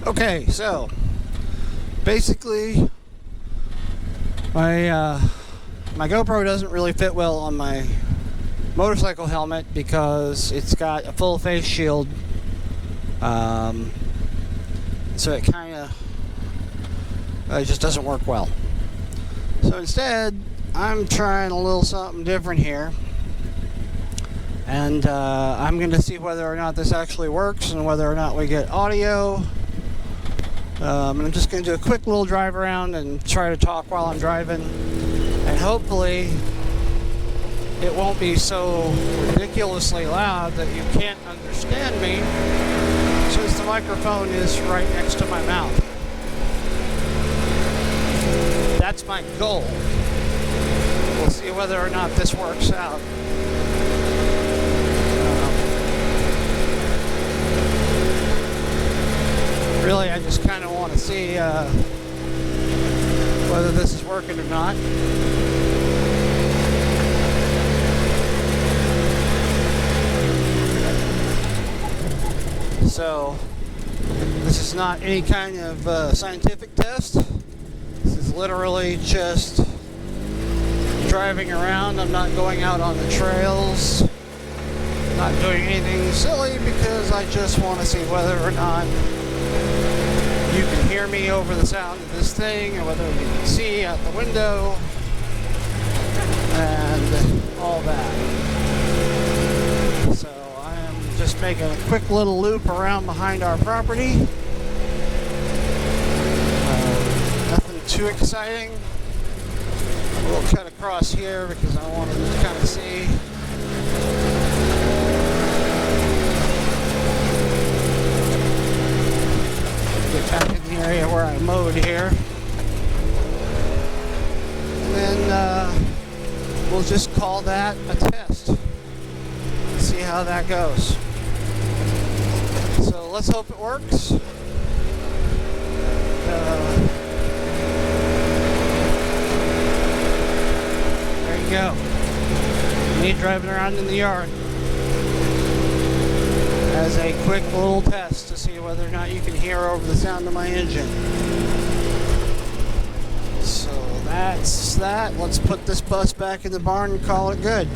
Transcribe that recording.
Okay, so basically, my GoPro doesn't really fit well on my motorcycle helmet because it's got a full face shield. So it kind of just doesn't work well. So instead, I'm trying a little something different here. And I'm going to see whether or not this actually works and whether or not we get audio. I'm just going to do a quick little drive around and try to talk while I'm driving. And hopefully it won't be so ridiculously loud that you can't understand me, since the microphone is right next to my mouth. That's my goal. We'll see whether or not this works out. Really, I just kind of want to see whether this is working or not. So, this is not any kind of scientific test. This is literally just driving around. I'm not going out on the trails, not doing anything silly, because I just want to see whether or not you can hear me over the sound of this thing, or whether you can see out the window and all that. So I am just making a quick little loop around behind our property. Nothing too exciting. We'll cut across here because I want to just kind of see. Get back in the area where I mowed here. And then we'll just call that a test. See how that goes. So let's hope it works. There you go. Me driving around in the yard as a quick little test to see whether or not you can hear over the sound of my engine. So that's that. Let's put this bus back in the barn and call it good.